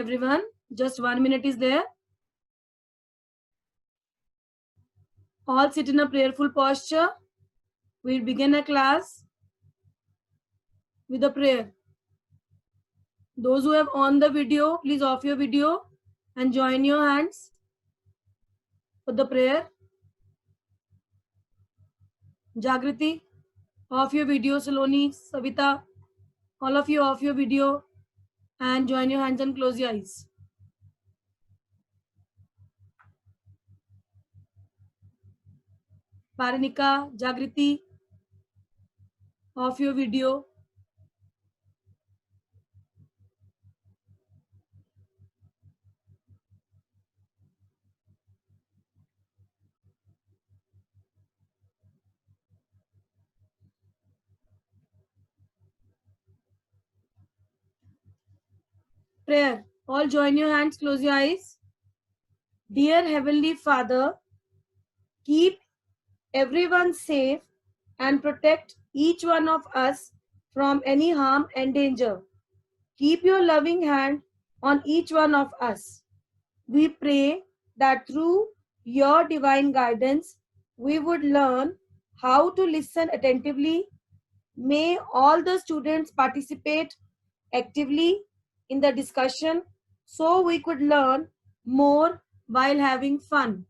everyone. Just 1 minute is there. All sit in a prayerful posture. We'll begin a class with a prayer. Those who have on the video, please off your video and join your hands for the prayer. Jagriti, off your video. Saloni, Savita, all of you off your video and join your hands and close your eyes. Paranika, Jagriti, off your video. Prayer. All join your hands, close your eyes. Dear Heavenly Father, keep everyone safe and protect each one of us from any harm and danger. Keep your loving hand on each one of us. We pray that through your divine guidance, we would learn how to listen attentively. May all the students participate actively in the discussion so we could learn more while having fun.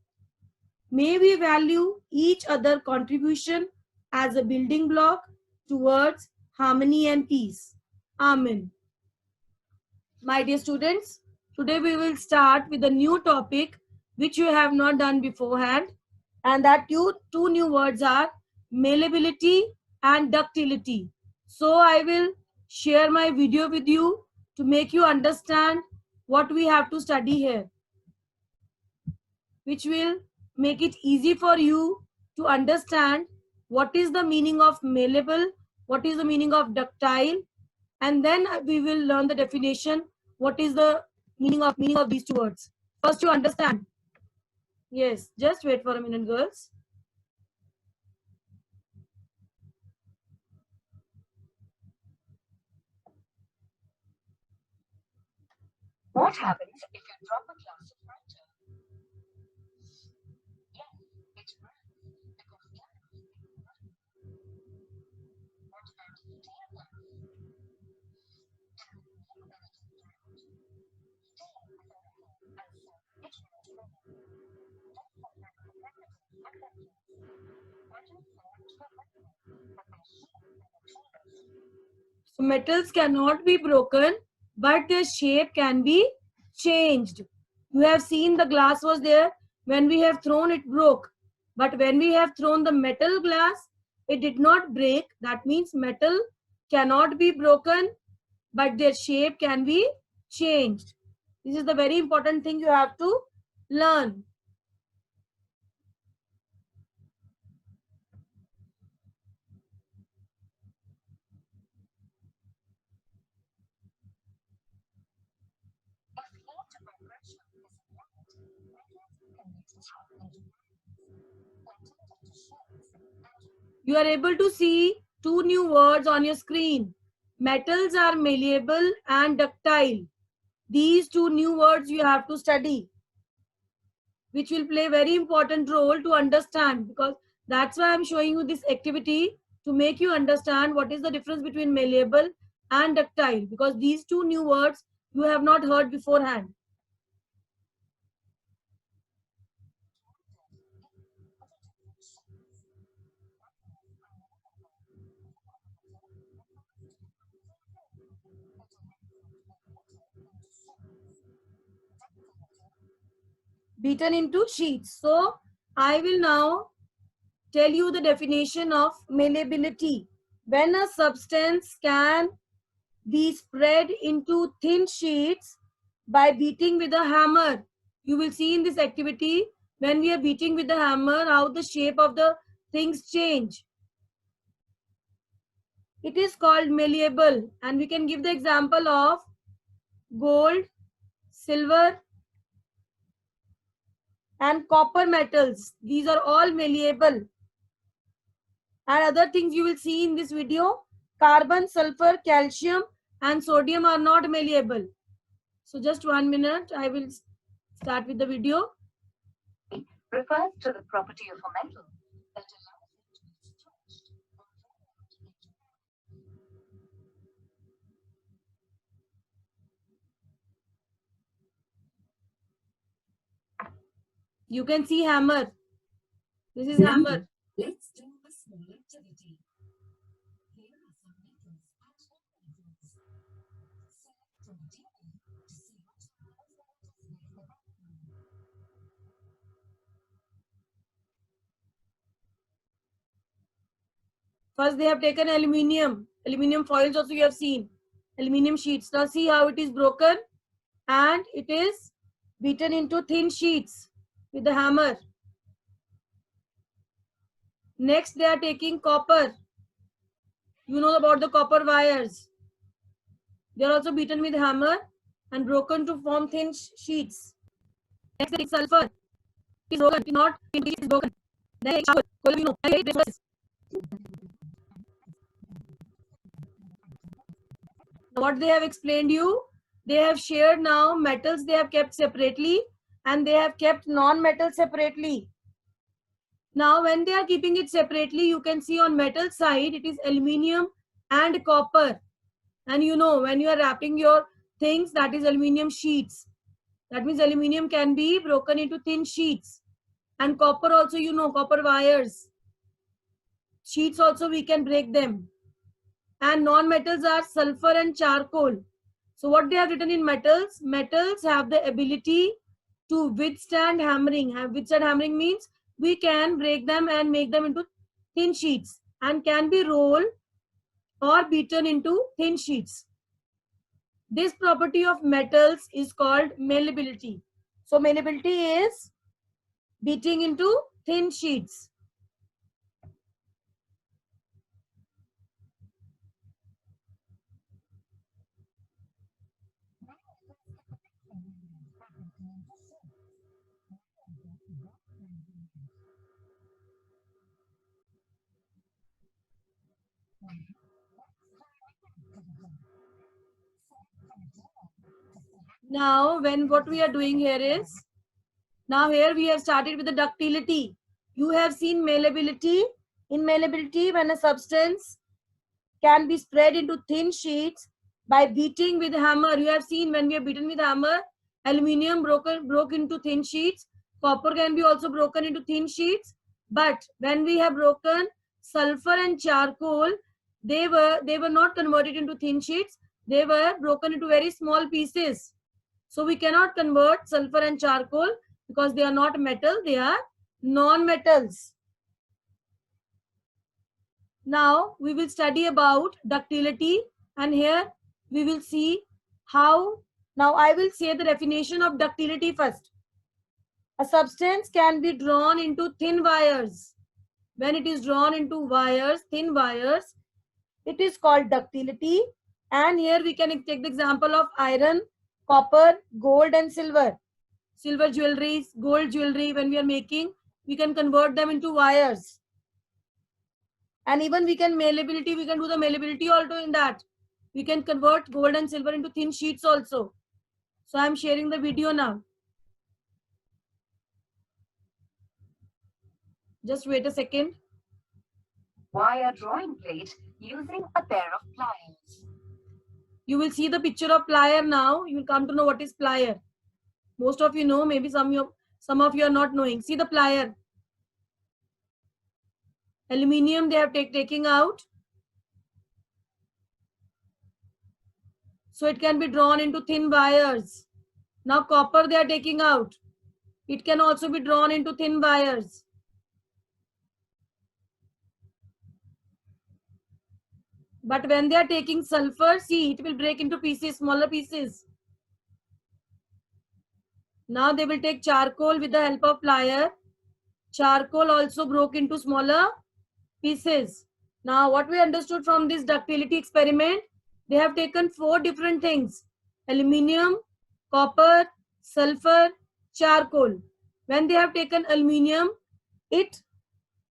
May we value each other contribution as a building block towards harmony and peace. Amen. My dear students, today we will start with a new topic which you have not done beforehand, and that two new words are malleability and ductility. So I will share my video with you to make you understand what we have to study here, which will make it easy for you to understand what is the meaning of malleable, what is the meaning of ductile, and then we will learn the definition, what is the meaning of these two words. First, you understand. Yes, just wait for a minute, girls. What happens if you drop a glass of water? Yeah, it burns because gas is burning. What about steel glass? It will feel a little burnt. Steel is heavy and so it won't burn. Just like electricity conductors. Metals cannot be broken, but their shape can be changed. So metals cannot be broken, but their shape can be changed. You have seen the glass was there. When we have thrown, it broke. But when we have thrown the metal glass, it did not break. That means metal cannot be broken, but their shape can be changed. This is the very important thing you have to learn. If heat or pressure is applied, metals can be struck into lines or turned into shapes and You are able to see two new words on your screen. Metals are malleable and ductile. These two new words you have to study, which will play very important role to understand, because that's why I'm showing you this activity to make you understand what is the difference between malleable and ductile, because these two new words you have not heard beforehand. Beaten into sheets. So I will now tell you the definition of malleability. When a substance can be spread into thin sheets by beating with a hammer. You will see in this activity, when we are beating with the hammer, how the shape of the things change. It is called malleable, and we can give the example of gold, silver, and copper metals. These are all malleable. And other things you will see in this video, carbon, sulfur, calcium, and sodium are not malleable. So just 1 minute, I will start with the video. Refers to the property of a metal that allows it to be stretched or rolled. You can see hammer. This is hammer. Let's do a small activity. Here are some metals and metals. Select from the table to see which metals make the background. First, they have taken aluminium. Aluminium foils also you have seen. Aluminium sheets. Now see how it is broken and it is beaten into thin sheets with the hammer. Next, they are taking copper. You know about the copper wires. They are also beaten with hammer and broken to form thin sheets. Next, they take sulfur. It is broken. It is not. It is broken. Then they take charcoal. What they have explained you, they have shared now metals they have kept separately and they have kept non-metal separately. Now when they are keeping it separately, you can see on metal side it is aluminium and copper. And you know when you are wrapping your things, that is aluminium sheets. That means aluminium can be broken into thin sheets. And copper also, you know, copper wires. Sheets also we can break them. And non-metals are sulfur and charcoal. So what they have written in metals, metals have the ability to withstand hammering. Withstand hammering means we can break them and make them into thin sheets and can be rolled or beaten into thin sheets. This property of metals is called malleability. So malleability is beating into thin sheets. Now, what we are doing here is, now here we have started with the ductility. You have seen malleability. In malleability, when a substance can be spread into thin sheets by beating with hammer. You have seen when we have beaten with hammer, aluminium broke into thin sheets. Copper can be also broken into thin sheets. But when we have broken sulfur and charcoal, they were not converted into thin sheets. They were broken into very small pieces. So we cannot convert sulfur and charcoal because they are not metal, they are non-metals. Now we will study about ductility, and here we will see how. Now I will say the definition of ductility first. A substance can be drawn into thin wires. When it is drawn into wires, thin wires, it is called ductility. And here we can take the example of iron, copper, gold and silver. Silver jewelry, gold jewelry, when we are making, we can convert them into wires. And even we can malleability, we can do the malleability also in that. We can convert gold and silver into thin sheets also. So I am sharing the video now. Just wait a second. Wire drawing plate using a pair of pliers. You will see the picture of plier now. You will come to know what is plier. Most of you know, maybe some of you are not knowing. See the plier. Aluminium they have taking out. So it can be drawn into thin wires. Now copper they are taking out. It can also be drawn into thin wires. But when they are taking sulfur, see, it will break into pieces, smaller pieces. Now they will take charcoal with the help of plier. Charcoal also broke into smaller pieces. Now what we understood from this ductility experiment, they have taken 4 different things: aluminium, copper, sulfur, charcoal. When they have taken aluminium, it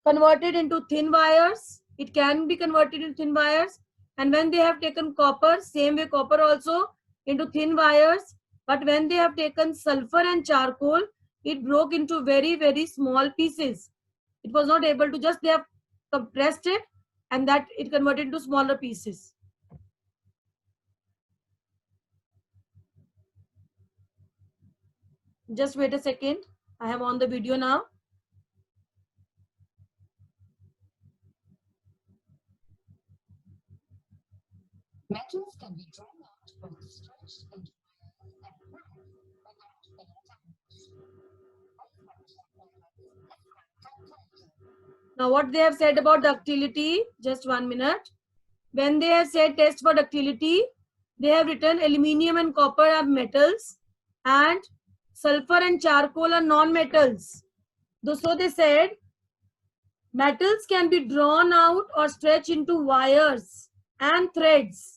converted into thin wires. It can be converted into thin wires. And when they have taken copper, same way copper also into thin wires. But when they have taken sulfur and charcoal, it broke into very, very small pieces. It was not able to just, they have compressed it and that it converted into smaller pieces. Just wait a second. I have on the video now. Metals can be drawn out from the stretched into wires and threads without being damaged. Now what they have said about ductility, just 1 minute. When they have said test for ductility, they have written aluminium and copper are metals and sulfur and charcoal are non-metals. So they said metals can be drawn out or stretched into wires and threads.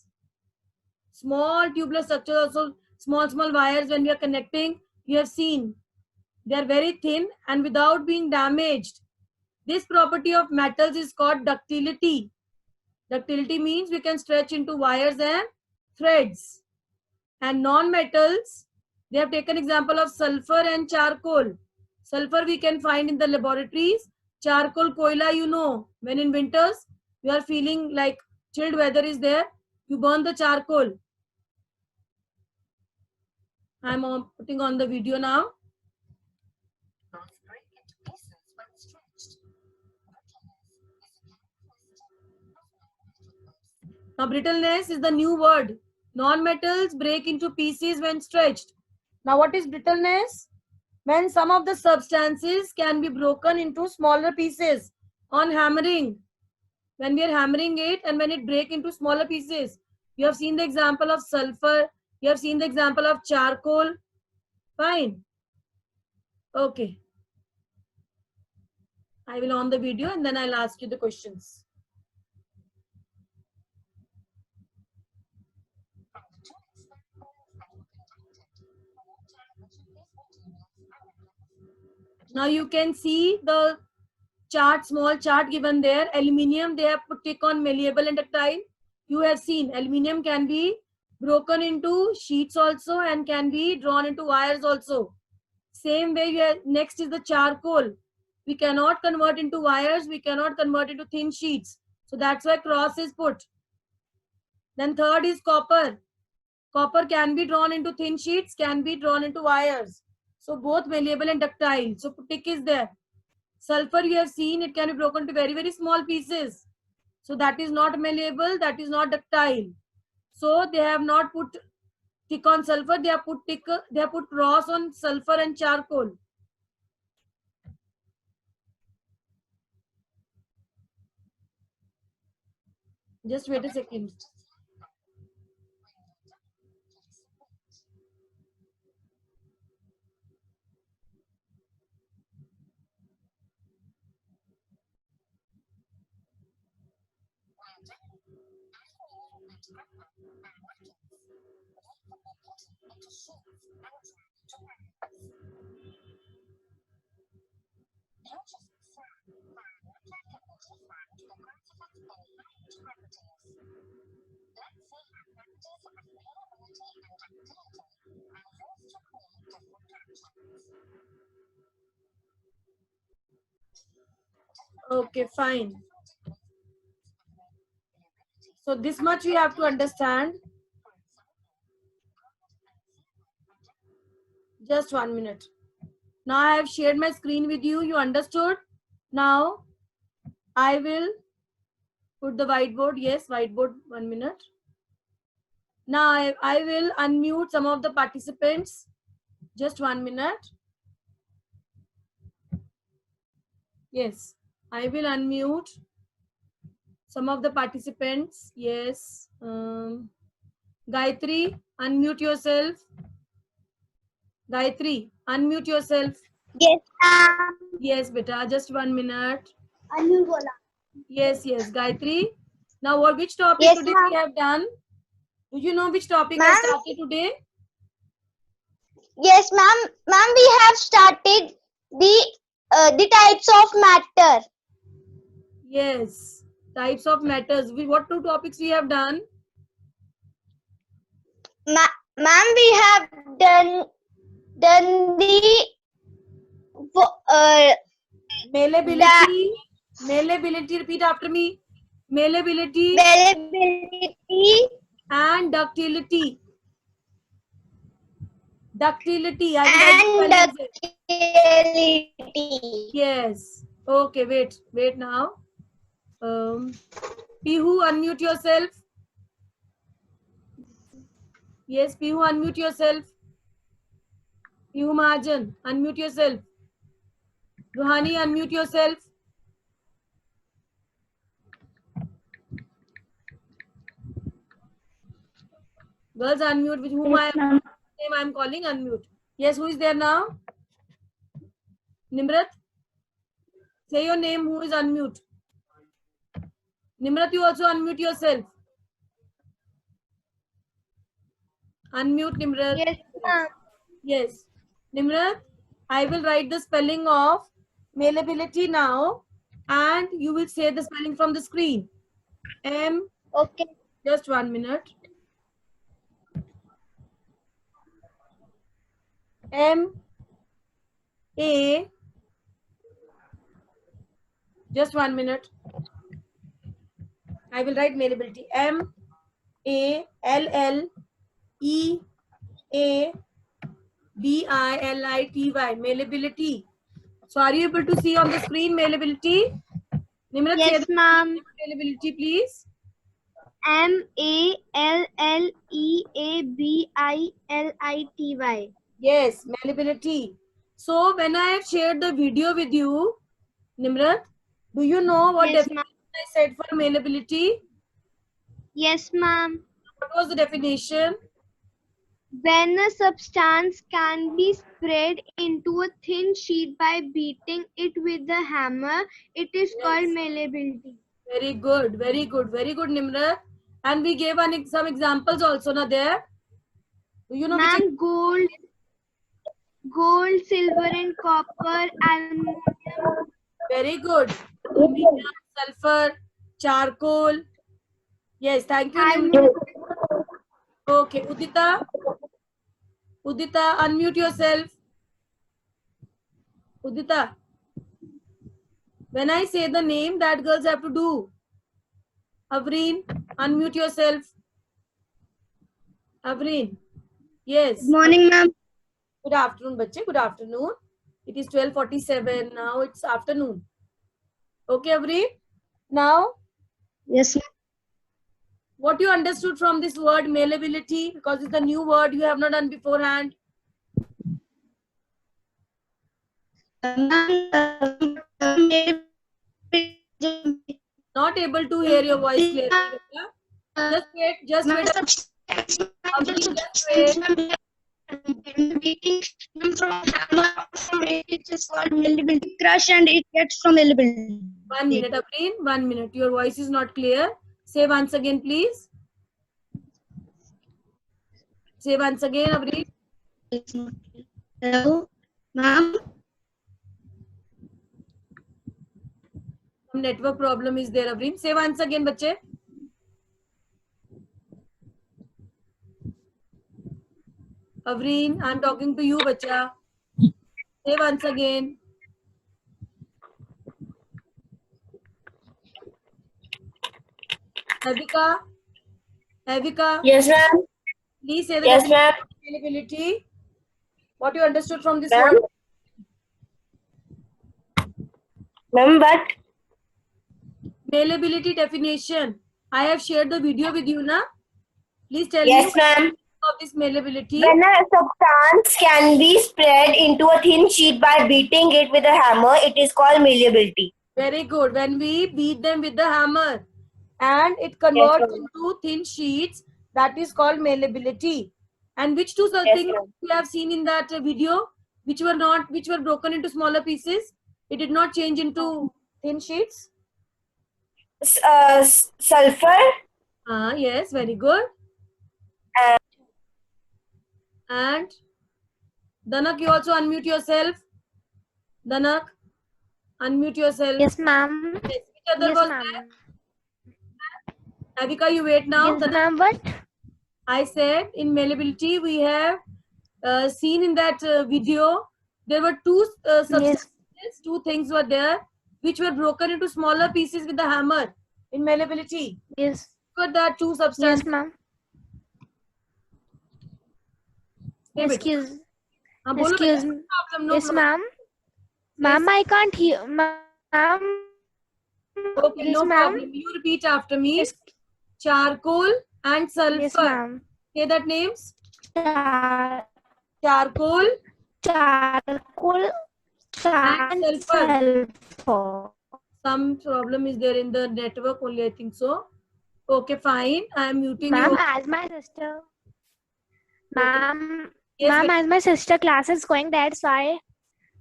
Small tubular structures, also small wires when we are connecting, you have seen they are very thin and without being damaged. This property of metals is called ductility. Ductility means we can stretch into wires and threads. And non-metals, they have taken example of sulfur and charcoal. Sulfur we can find in the laboratories. Charcoal, koila, you know, when in winters you are feeling like chilled weather is there, you burn the charcoal. I'm putting on the video now. Metals break into pieces when stretched. Now brittleness is the new word. Non-metals break into pieces when stretched. Now what is brittleness? When some of the substances can be broken into smaller pieces on hammering. When we are hammering it and when it breaks into smaller pieces. You have seen the example of sulfur. You have seen the example of charcoal. Fine. Okay. I will on the video and then I'll ask you the questions. Now you can see the chart, small chart given there. Aluminium, they have put tick on malleable and ductile. You have seen aluminium can be broken into sheets also and can be drawn into wires also. Same way, next is the charcoal. We cannot convert into wires. We cannot convert into thin sheets. So that's why cross is put. Then third is copper. Copper can be drawn into thin sheets, can be drawn into wires. So both malleable and ductile. So tick is there. Sulfur you have seen, it can be broken to very, very small pieces. So that is not malleable, that is not ductile. So they have not put tick on sulfur, they have put tick, they have put cross on sulfur and charcoal. Just wait a second. Okay, fine. So this much we have to understand. Just 1 minute. Now I have shared my screen with you. You understood? Now I will put the whiteboard. Yes, whiteboard, 1 minute. Now I will unmute some of the participants. Just 1 minute. Yes, I will unmute some of the participants. Yes. Gayatri, unmute yourself. Gayatri, unmute yourself. Yes, ma'am. Yes, beta. Just 1 minute. Unmute bola. Yes, Gayatri. Now, which topic Yes, today ma'am. we have done? Do you know which topic I Ma'am? started today? Yes, ma'am. Ma'am, we have started the types of matter. Yes, types of matters. What two topics we have done? Ma'am, we have done the Malleability. Malleability. Repeat after me. Malleability availability and ductility. Ductility. I will and write the spellings. ductility. Yes. Okay. Wait now. Pihu, unmute yourself. Yes, Pihu, unmute yourself. Pihu Mahajan, unmute yourself. Ruhani, unmute yourself. Girls, unmute. With whom I am calling, unmute. Yes, who is there now? Nimrat? Say your name. Who is unmute? Nimrat, you also unmute yourself. Unmute, Nimrat. Yes, ma'am. Yes. Nimrat, I will write the spelling of malleability now and you will say the spelling from the screen. Okay. Just 1 minute. M-A, just 1 minute. I will write malleability. M-A-L-L-E-A-B-I-L-I-T-Y. Malleability. So are you able to see on the screen malleability? Nimrat, say Yes, the ma'am. malleability, please. MALLEABILITY. Yes, malleability. So when I have shared the video with you, Nimrat, do you know what Yes, definition ma'am. I said for malleability? Yes, ma'am. What was the definition? When a substance can be spread into a thin sheet by beating it with a hammer, it is called Yes. malleability. Very good, very good, very good, Nimrat. And we gave some examples also, na there. Do you know which? Ma'am, gold, silver, and copper, aluminum. Very good. Aluminium, sulfur, charcoal. Yes, thank you, Nimrat. Okay, Udita. Udita, unmute yourself. Udita. When I say the name, that girls have to do. Avreen, unmute yourself. Avreen. Yes. Good morning, ma'am. Good afternoon, bache. Good afternoon. It is 12:47. Now it's afternoon. Okay, Avreen. Now, Yes, ma'am. what you understood from this word malleability? Because it's a new word you have not done beforehand. Not able to hear your voice clearly. Beta. Just wait. Just wait. Avreen, just wait. It is called malleability. Crush and it gets from malleability. 1 minute, Avreen. 1 minute. Your voice is not clear. Say once again, please. Say once again, Avreen. Hello, ma'am. Some network problem is there, Avreen. Say once again, bache. Avreen, I'm talking to you, bacha. Say once again. Evika, Yes, ma'am. please say the Yes, definition ma'am. of malleability. What you understood from this Ma'am. word? Ma'am, but Malleability definition. I have shared the video with you, na? Please tell yes, me ma'am. of this malleability. When a substance can be spread into a thin sheet by beating it with a hammer, it is called malleability. Very good. When we beat them with the hammer and it Yes, converts ma'am. into thin sheets, that is called malleability. And which two Yes, things ma'am. you have seen in that video, which were broken into smaller pieces? It did not change into thin sheets. Sulfur. Yes, very good. And Danak, you also unmute yourself. Danak, unmute yourself. Yes, ma'am. Yes. Which other Yes, was ma'am. there? Avika, you wait now. Yes, ma'am. What? I said in malleability we have seen in that video, there were two substances, two things were there which were broken into smaller pieces with the hammer in malleability. Yes. What were the two Yes, substances? ma'am. Hey, beta. Excuse. हाँ, बोलो बेटा. Excuse No me. problem, no Yes, problem. ma'am. Ma'am, I can't hear. Ma'am. Okay, Yes, no ma'am. problem. You repeat after me. Yes, Charcoal and sulfur. yes, ma'am. Say that names. Char Charcoal charcoal and and sulfur. sulfur. Some problem is there in the network only, I think so. Okay, fine. I am muting Ma'am, you. as my sister. Ma'am, Yes, ma'am, beta. as my sister class is going, that's why.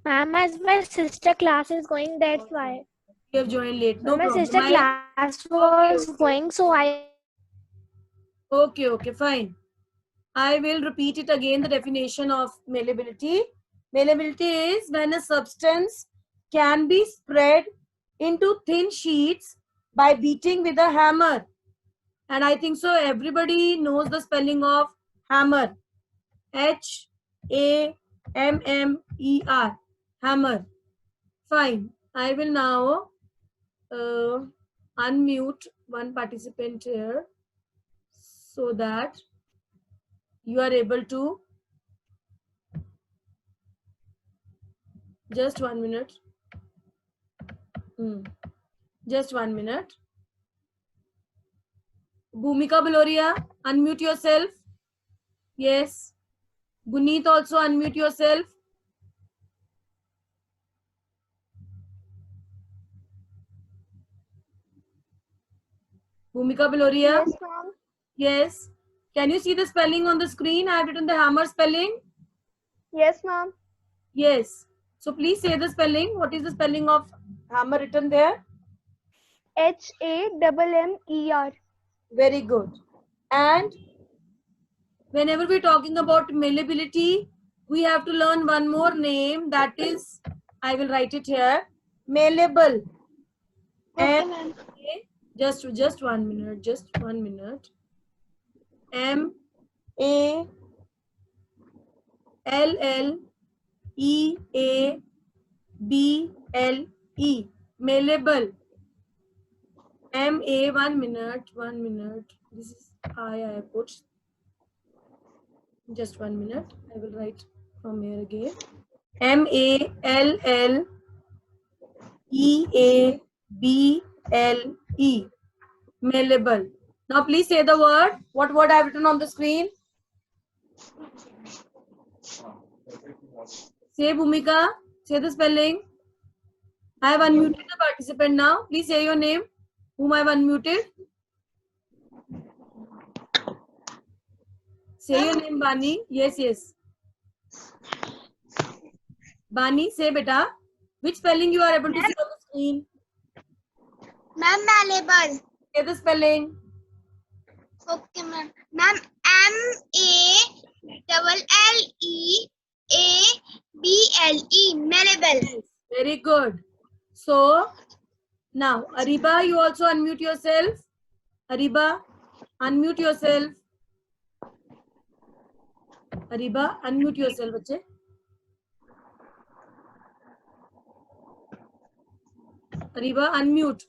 Ma'am, as my sister class is going, that's why. You have joined late. No My problem. sister class was going, so I. Okay, fine. I will repeat it again, the definition of malleability. Malleability is when a substance can be spread into thin sheets by beating with a hammer. And I think so everybody knows the spelling of hammer. H-A-M-M-E-R. Hammer. Fine. I will now unmute one participant here so that you are able to. Just 1 minute. Just 1 minute. Bhumika Baloria, unmute yourself. Yes. Guneet, also unmute yourself. Bhumika Baloria. Yes, ma'am. Yes. Can you see the spelling on the screen? I have written the hammer spelling. Yes, ma'am. Yes. So please say the spelling. What is the spelling of hammer written there? HAMMER. Very good. And whenever we're talking about malleability, we have to learn one more name, that is, I will write it here, malleable. Okay, ma'am. Just 1 minute, just 1 minute. M-A-L-L-E-A-B-L-E. Malleable. M-A, 1 minute, 1 minute. This is I have put. Just 1 minute. I will write from here again. M-A-L-L-E-A-B-L-E. Malleable. Now please say the word. What word I have written on the screen? Say Bhumika. Say the spelling. I have unmuted the participant now. Please say your name. Whom I have unmuted. Say your name, Bani. Yes. Bani, say beta. Which spelling you are able to see on the screen? Ma'am, malleable. Say the spelling. Okay, ma'am. Ma'am, MALLEABLE. Malleable. Yes, very good. So now, Ariba, you also unmute yourself. Ariba, unmute yourself. Ariba, unmute yourself, bache. Ariba, unmute.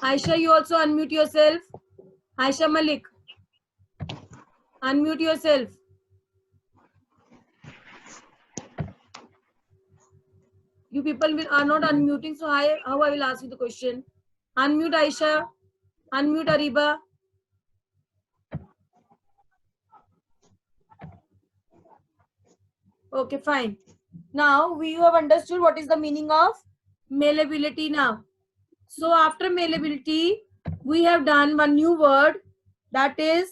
Aisha, you also unmute yourself. Aisha Malik, unmute yourself. You people are not unmuting, so how I will ask you the question? Unmute Aisha. Unmute Ariba. Okay, fine. Now we have understood what is the meaning of malleability now. So after malleability, we have done one new word, that is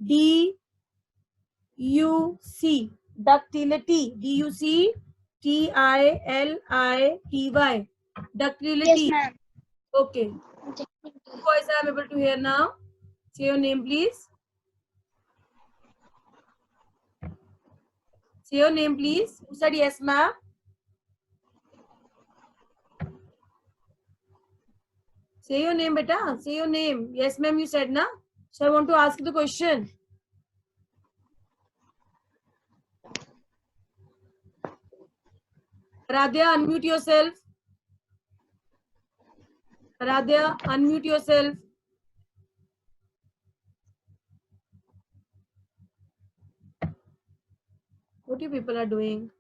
DUC, ductility. DUCTILITY. Ductility. Yes, ma'am. Okay. Voice I am able to hear now. Say your name, please. Say your name, please. Who said yes, ma'am? Say your name, beta. Say your name. Yes, ma'am, you said, na? So I want to ask you the question. Radhya, unmute yourself. Radhya, unmute yourself. What you people are doing?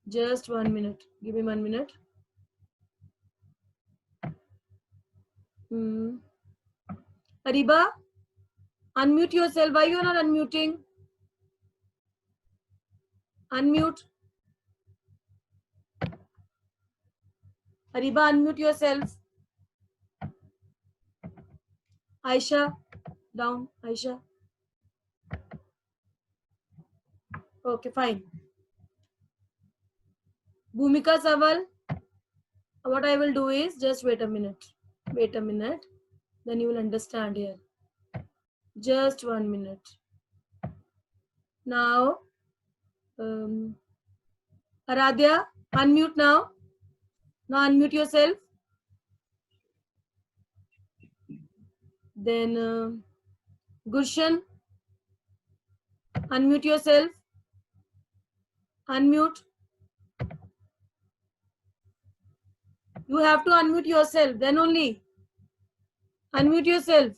Just 1 minute. Give me 1 minute. Ariba, unmute yourself. Why you are not unmuting? Unmute. Ariba, unmute yourself. Aisha, down. Aisha. Okay, fine. Bhumika Saval, what I will do is just wait a minute. Wait a minute. Then you will understand here. Just 1 minute. Now, Aradhya, unmute now. Now unmute yourself. Then Gulshan, unmute yourself. Unmute. You have to unmute yourself. Then only. Unmute yourself.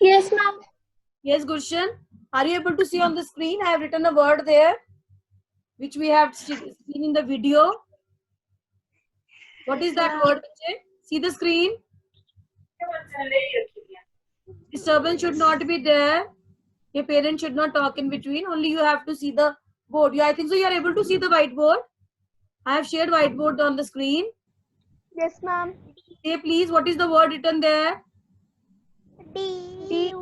Yes, ma'am. Yes, Gulshan. Are you able to see on the screen? I have written a word there, which we have seen in the video. What is that word? See the screen. Disturbance should not be there. Your parents should not talk in between. Only you have to see the board. Yeah, I think so. You are able to see the whiteboard. I have shared whiteboard on the screen. Yes, ma'am. Say please, what is the word written there? D.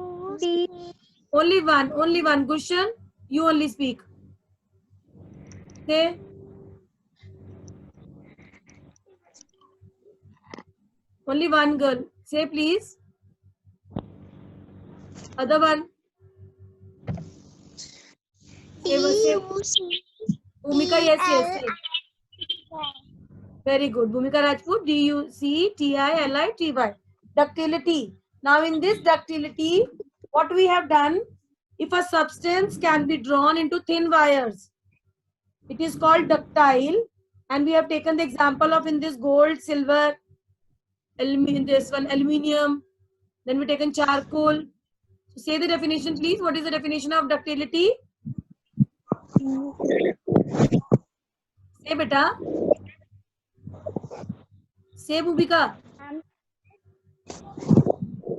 Only one. Gulshan, you only speak. Say. Only one girl. Say please. Other one. Say. Bhumika, yes. Very good. Bhumika Rajput, DUCTILITY. Ductility. Now in this ductility, what we have done, if a substance can be drawn into thin wires, it is called ductile. And we have taken the example of in this gold, silver, this one aluminium. Then we taken charcoal. So say the definition, please. What is the definition of ductility? Say, beta. Say, Bhumika.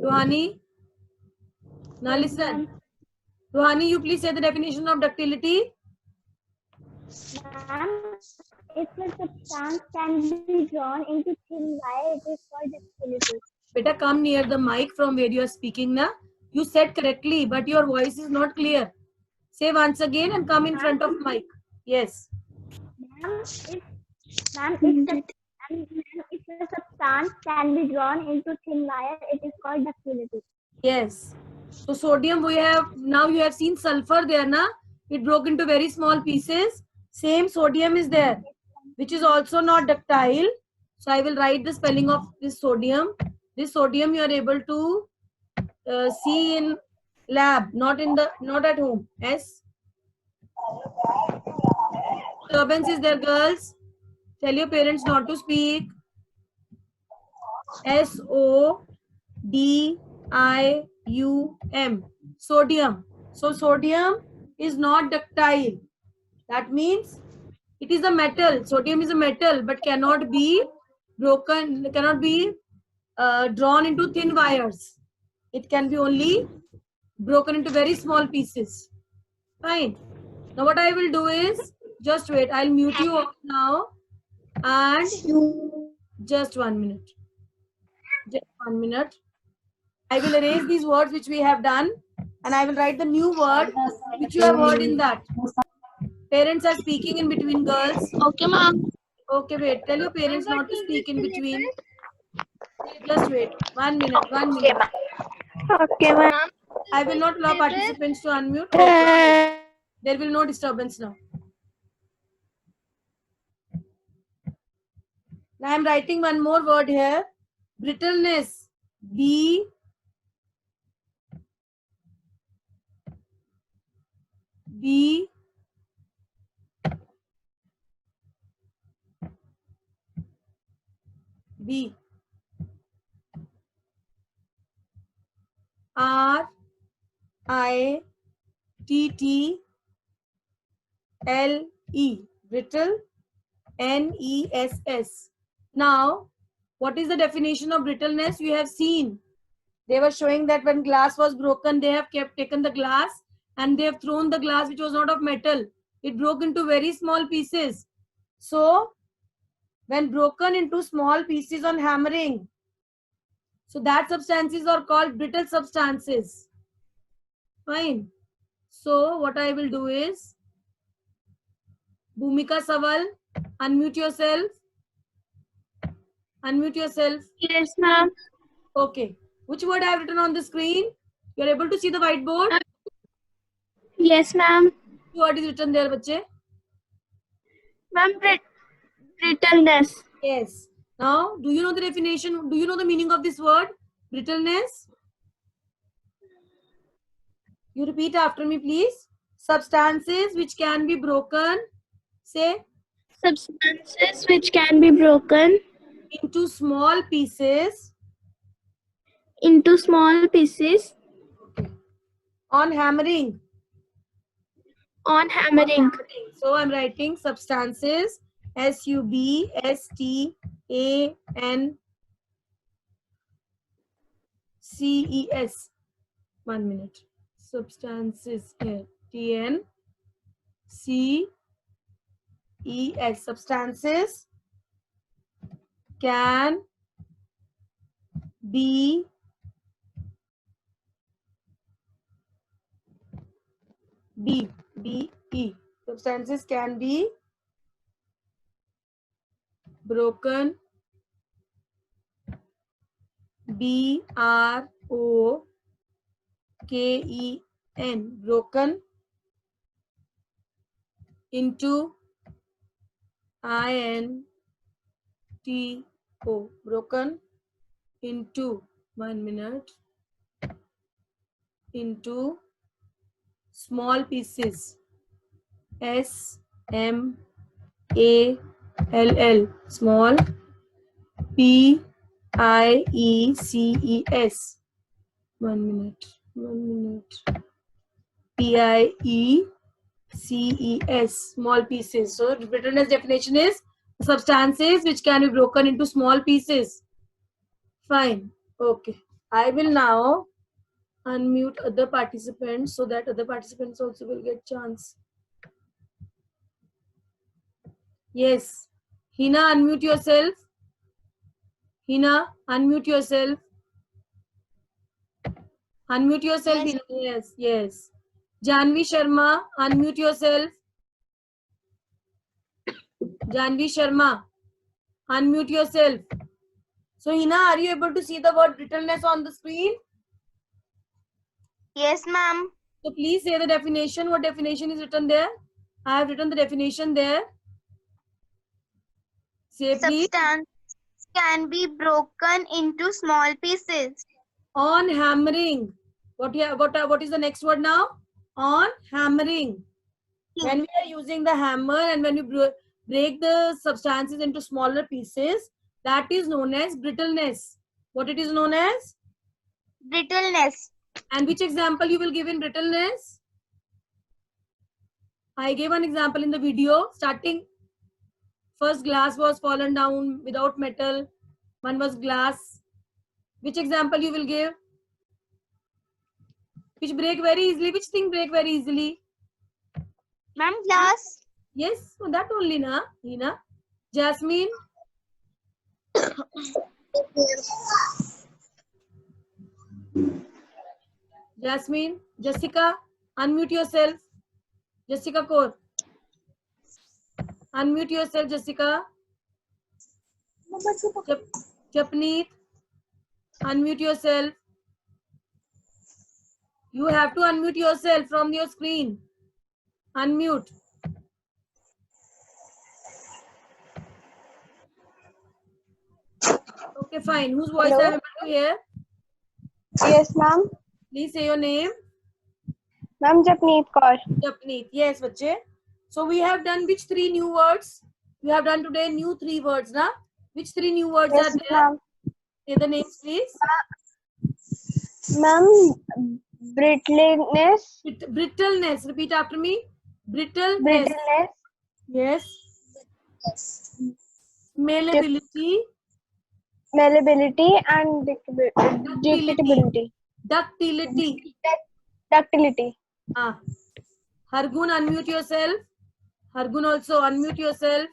Rohani. Now listen. Rohani, you please say the definition of ductility. Ma'am, if a substance can be drawn into thin wire, it is called ductility. Beta, come near the mic from where you are speaking na. You said correctly, but your voice is not clear. Say once again and come in front of mic. Yes. Ma'am, if a substance can be drawn into thin wire, it is called ductility. Yes. So sodium we have, now you have seen sulfur there na. It broke into very small pieces. Same sodium is there, which is also not ductile. So I will write the spelling of this sodium. This sodium you are able to see in lab, not at home. Yes. Disturbance is there, girls. Tell your parents not to speak. SODIUM. Sodium. So sodium is not ductile. That means it is a metal. Sodium is a metal, but cannot be broken, cannot be drawn into thin wires. It can be only broken into very small pieces. Fine. Now what I will do is, just wait. I'll mute you off now. And just 1 minute. Just 1 minute. I will erase these words which we have done. And I will write the new word which you have heard in that. Parents are speaking in between, girls. Okay, ma'am. Okay, wait. Tell your parents not to speak in between. Just wait. 1 minute. Okay, ma'am. I will not allow participants to unmute. Okay. There will no disturbance now. Now I am writing one more word here. Brittleness. B, B, B, R, I, T, T, L, E, brittle, N, E, S, S. Now, what is the definition of brittleness? You have seen. They were showing that when glass was broken, they have taken the glass and they have thrown the glass which was not of metal. It broke into very small pieces. So, when broken into small pieces on hammering, so that substances are called brittle substances. Fine. So, what I will do is, Bhumika Saval, unmute yourself. Unmute yourself. Yes, ma'am. Okay. Which word I have written on the screen? You are able to see the whiteboard? Yes, ma'am. Which word is written there, bache? Ma'am, brittleness. Yes. Now, do you know the definition? Do you know the meaning of this word? Brittleness? You repeat after me, please. Substances which can be broken, say, Substances which can be broken into small pieces into small pieces on hammering. on hammering. So I'm writing substances, substances. 1 minute. Substances, TNCES. Substances can be substances can be broken, BROKEN, broken into INTO, broken into, 1 minute, into small pieces, SMALL, small, PIECES, 1 minute, PIECES, small pieces. So brittleness definition is substances which can be broken into small pieces. Fine. Okay. I will now unmute other participants so that other participants also will get chance. Yes. Hina, unmute yourself. Hina, unmute yourself. Unmute yourself. Yes. Hina. Yes, yes. Janvi Sharma, unmute yourself. Janvi Sharma, unmute yourself. So Hina, are you able to see the word brittleness on the screen? Yes, ma'am. So please say the definition. What definition is written there? I have written the definition there. Say please. Substance can be broken into small pieces. On hammering. What is the next word now? On hammering. When we are using the hammer and when you break the substances into smaller pieces, that is known as brittleness. What it is known as? Brittleness. And which example you will give in brittleness? I gave an example in the video. Starting, first glass was fallen down without metal. One was glass. Which example you will give? Which break very easily? Which thing break very easily? Ma'am, glass. Yes, so that only na, Hina. Jasmine. Jasmine. Jessica, unmute yourself. Jessica Kaur. Unmute yourself, Jessica. Japneet. Unmute yourself. You have to unmute yourself from your screen. Unmute. Okay, fine. Whose voice I am able to hear? Yes, ma'am. Please say your name. Ma'am, Japneet Kaur. Japneet. Yes, bache. So we have done which 3 new words? We have done today new 3 words, na? Which 3 new words are Yes, there? ma'am. Say the names, please. Ma'am, brittleness, Brittleness. Repeat after me. Brittleness. brittleness, Yes. Malleability. malleability, and Ductility. ductility. Ductility. Ductility. Ah. Hargun, unmute yourself. Hargun also, unmute yourself.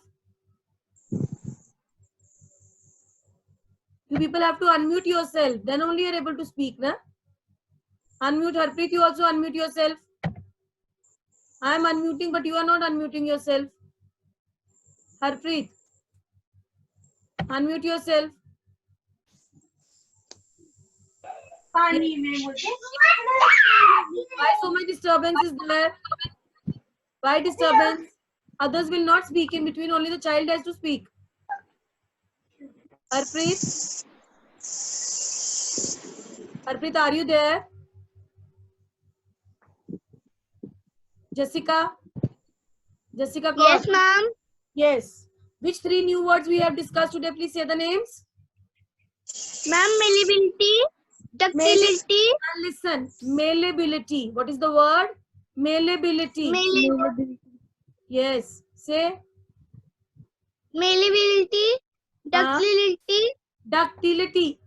You people have to unmute yourself. Then only you are able to speak, na? Unmute. Harpreet, you also unmute yourself. I am unmuting, but you are not unmuting yourself. Harpreet, unmute yourself. Why so much disturbance is there? Why disturbance? Others will not speak in between. Only the child has to speak. Harpreet, Harpreet, are you there? Jessica, Jessica, Yes, ma'am. yes. Which 3 new words we have discussed today? Please say the names. Ma'am, malleability, ductility, And listen, malleability. What is the word? Malleability. Yes. Say malleability, ductility, ductility.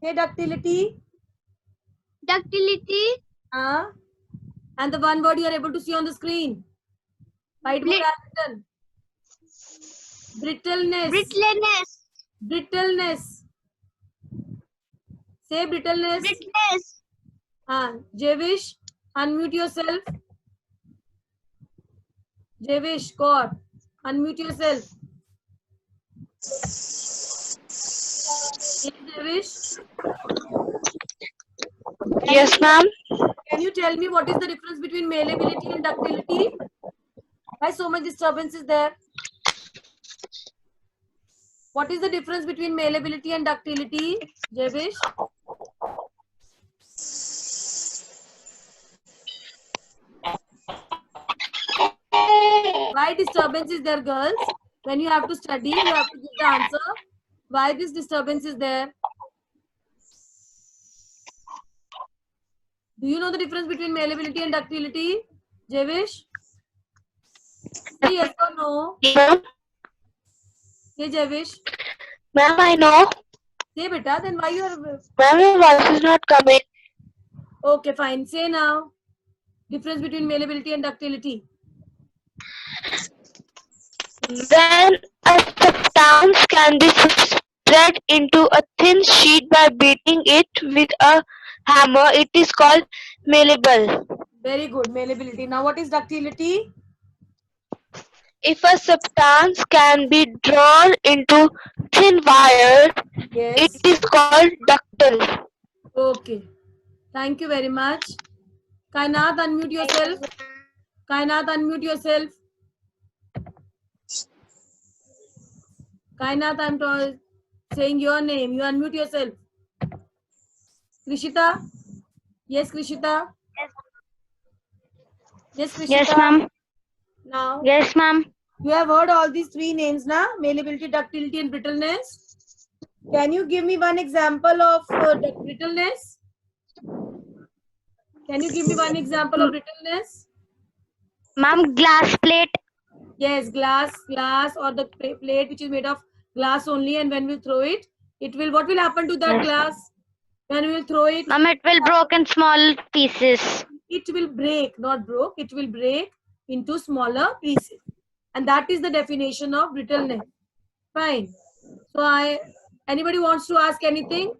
Say ductility. ductility, And the one word you are able to see on the screen. Whiteboard has written. Brittleness. brittleness, Brittleness. Say brittleness. brittleness. Javish, unmute yourself. Javish, God, unmute yourself. Yes, Javish. Yes, ma'am. Can you tell me what is the difference between malleability and ductility? Why so much disturbance is there? What is the difference between malleability and ductility, Javish? Why disturbance is there, girls? When you have to study, you have to give the answer. Why this disturbance is there? Do you know the difference between malleability and ductility, Javish? Say yes or no. Ma'am, Say Javish. ma'am, I know. Say beta, then why you are... Ma'am, your voice is not coming. Okay, fine. Say now. Difference between malleability and ductility. When a substance can be spread into a thin sheet by beating it with a hammer, it is called malleable. Very good. Malleability. Now what is ductility? If a substance can be drawn into thin wire, Yes. it is called ductile. Okay. Thank you very much. Kainat, unmute yourself. Kainat, unmute yourself. Kainat, I'm saying your name. You unmute yourself. Krishita? Yes, Krishita? Yes, Krishita? Yes, ma'am. Now, Yes, ma'am. you have heard all these 3 names, na? Malleability, ductility, and brittleness. Can you give me one example of brittleness? Can you give me one example of brittleness? Ma'am, glass plate. Yes, glass, or the plate which is made of glass only, and when we throw it, it will, what will happen to that Yes. glass? When we will throw it, Ma'am, it will break in small pieces. it will break, not broke, it will break into smaller pieces. And that is the definition of brittleness. Fine. So anybody wants to ask anything?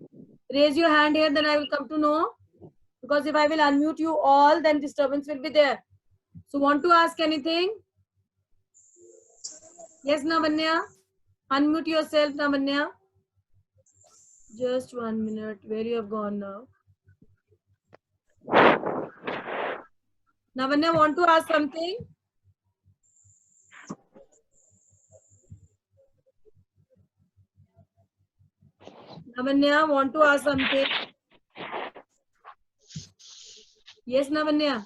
Raise your hand here, then I will come to know. Because if I will unmute you all, then disturbance will be there. So want to ask anything? Yes, Navanya? Unmute yourself, Navanya. Just 1 minute. Where you have gone now? Navanya, want to ask something? Navanya, want to ask something? Yes, Navanya.